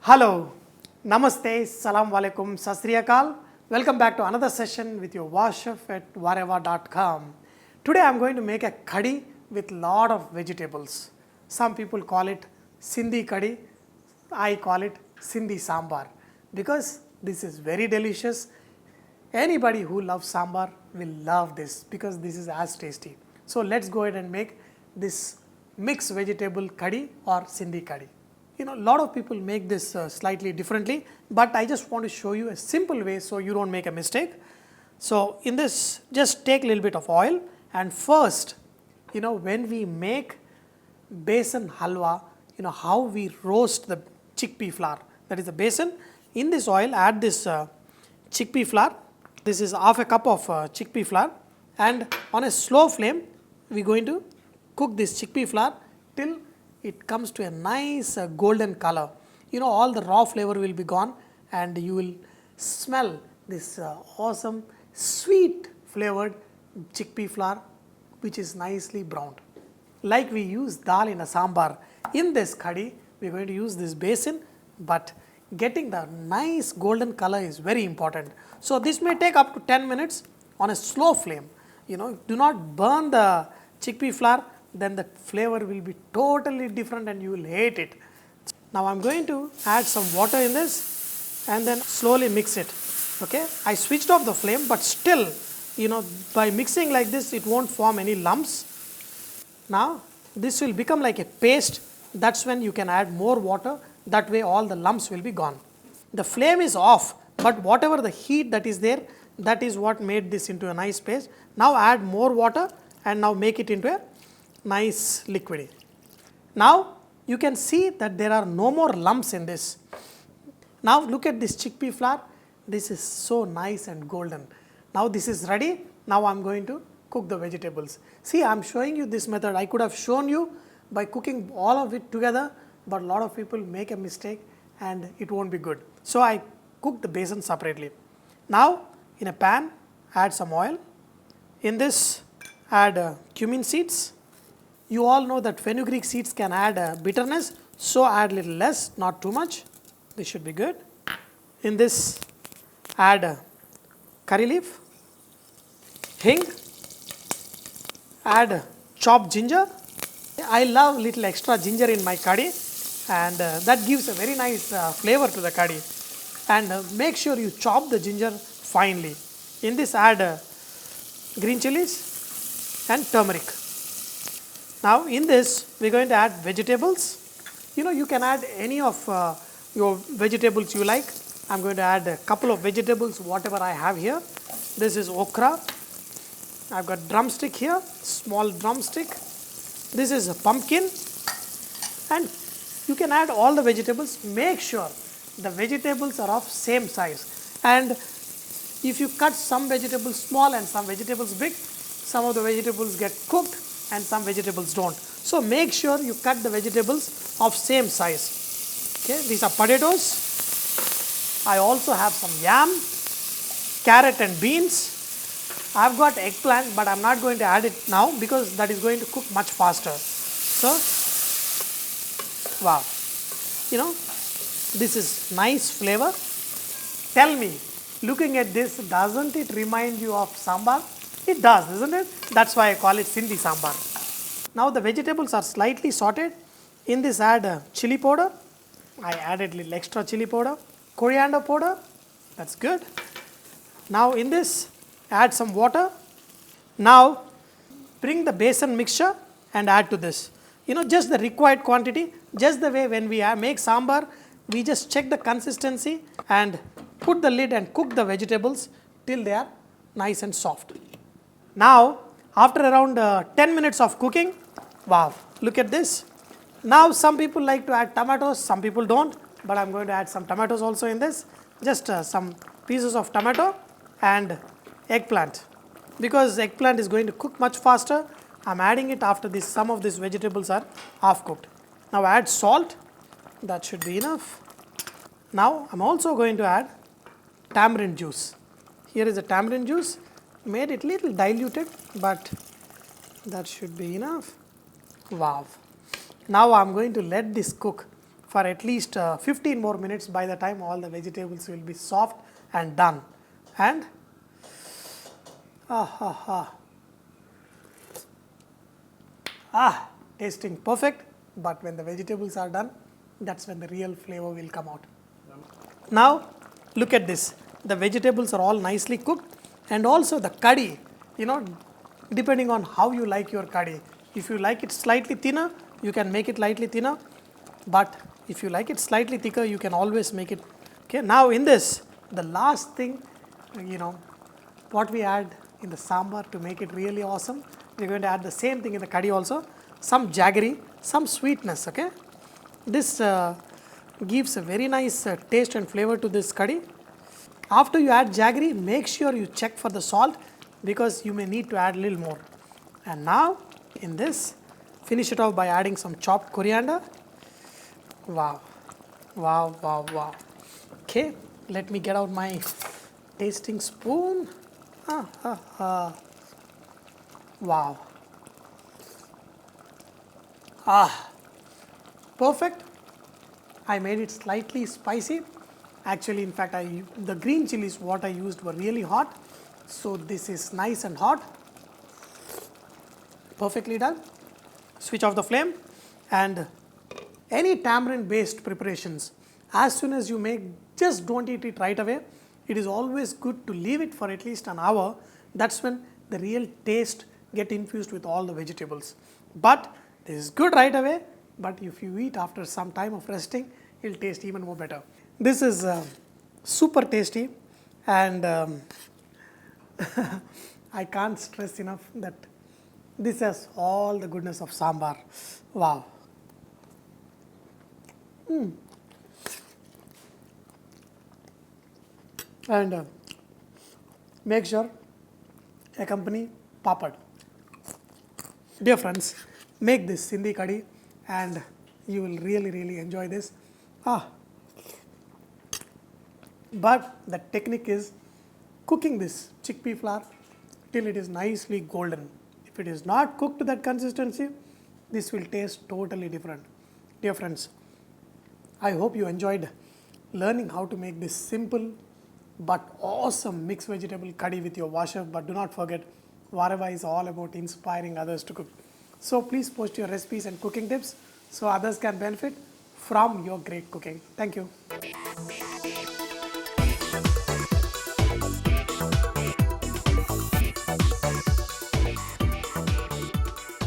Hello, Namaste, Salam Alaikum, Sat Sri Akal. Welcome back to another session with your Wow Chef at Vareva.com. Today I am going to make a curry with lot of vegetables. Some people call it Sindhi curry, I call it Sindhi sambar because this is very delicious. Anybody who loves sambar will love this because this is as tasty. So let's go ahead and make this mixed vegetable curry or Sindhi curry. You know, a lot of people make this slightly differently, but I just want to show you a simple way so you don't make a mistake. So in this, just take a little bit of oil, and first, you know, when we make besan halwa, you know, how we roast the chickpea flour, that is the besan. In this oil, add this chickpea flour. This is half a cup of chickpea flour, and on a slow flame, we are going to cook this chickpea flour till it comes to a nice golden color. You know, all the raw flavor will be gone and you will smell this awesome sweet flavored chickpea flour which is nicely browned. Like we use dal in a sambar, in this curry we are going to use this besan, but getting the nice golden color is very important. So this may take up to 10 minutes on a slow flame. You know, do not burn the chickpea flour, then the flavor will be totally different and you will hate it. Now I am going to add some water in this and then slowly mix it. Okay, I switched off the flame, but still, you know, by mixing like this it won't form any lumps. Now this will become like a paste. That's when you can add more water, that way all the lumps will be gone. The flame is off, but whatever the heat that is there, that is what made this into a nice paste. Now add more water and now make it into a nice liquid. Now you can see that there are no more lumps in this. Now look at this chickpea flour. This is so nice and golden. Now this is ready. Now I am going to cook the vegetables. See, I am showing you this method. I could have shown you by cooking all of it together, but a lot of people make a mistake and it won't be good. So I cook the besan separately. Now in a pan, add some oil. In this, add cumin seeds. You all know that fenugreek seeds can add bitterness, so add little less, not too much. This should be good. In this, add curry leaf, hing, add chopped ginger. I love little extra ginger in my curry, and that gives a very nice flavor to the curry. And make sure you chop the ginger finely. In this, add green chilies and turmeric. Now in this we are going to add vegetables. You know, you can add any of your vegetables you like. I am going to add a couple of vegetables, whatever I have here. This is okra. I have got drumstick here, small drumstick. This is a pumpkin, and you can add all the vegetables. Make sure the vegetables are of same size, and if you cut some vegetables small and some vegetables big, some of the vegetables get cooked and some vegetables don't. So make sure you cut the vegetables of same size. Okay, these are potatoes. I also have some yam, carrot and beans. I have got eggplant, but I am not going to add it now because that is going to cook much faster. So, wow, you know, this is nice flavor. Tell me, looking at this, doesn't it remind you of sambar? It does, isn't it? That's why I call it Sindhi sambar. Now the vegetables are slightly sauteed. In this, add chili powder. I added little extra chili powder. Coriander powder. That's good. Now in this, add some water. Now bring the besan mixture and add to this. You know, just the required quantity. Just the way when we make sambar, we just check the consistency and put the lid and cook the vegetables till they are nice and soft. Now, after around 10 minutes of cooking, wow, look at this. Now, some people like to add tomatoes, some people don't, but I am going to add some tomatoes also in this. Just some pieces of tomato and eggplant. Because eggplant is going to cook much faster, I am adding it after this. Some of these vegetables are half cooked. Now, add salt, that should be enough. Now, I am also going to add tamarind juice. Here is the tamarind juice. made it little diluted, but that should be enough. Wow. Now I'm going to let this cook for at least 15 more minutes. By the time all the vegetables will be soft and done. And tasting perfect, but when the vegetables are done, that's when the real flavor will come out. Now look at this, the vegetables are all nicely cooked, and also the curry, depending on how you like your curry. If you like it slightly thinner, you can make it slightly thinner, but if you like it slightly thicker, you can always make it. Okay, now in this, the last thing, what we add in the sambar to make it really awesome, we're going to add the same thing in the curry also, some jaggery, some sweetness. Okay, this gives a very nice taste and flavor to this curry. After you add jaggery, make sure you check for the salt, because you may need to add a little more. And now in this, finish it off by adding some chopped coriander. Wow, wow, wow, wow. Okay, let me get out my tasting spoon. Wow. Perfect. I made it slightly spicy. Actually, in fact, the green chilies what I used were really hot. So this is nice and hot. Perfectly done. Switch off the flame. And any tamarind based preparations, as soon as you make, just don't eat it right away. It is always good to leave it for at least an hour. That's when the real taste get infused with all the vegetables. But this is good right away, but if you eat after some time of resting, it'll taste even more better. This is super tasty, and I can't stress enough that this has all the goodness of sambar. Wow. And make sure accompany papad. Dear friends, make this Sindhi curry and you will really enjoy this. But the technique is cooking this chickpea flour till it is nicely golden. If it is not cooked to that consistency, this will taste totally different. Dear friends, I hope you enjoyed learning how to make this simple but awesome mixed vegetable curry with your washer. But do not forget, Vareva is all about inspiring others to cook. So please post your recipes and cooking tips so others can benefit from your great cooking. Thank you.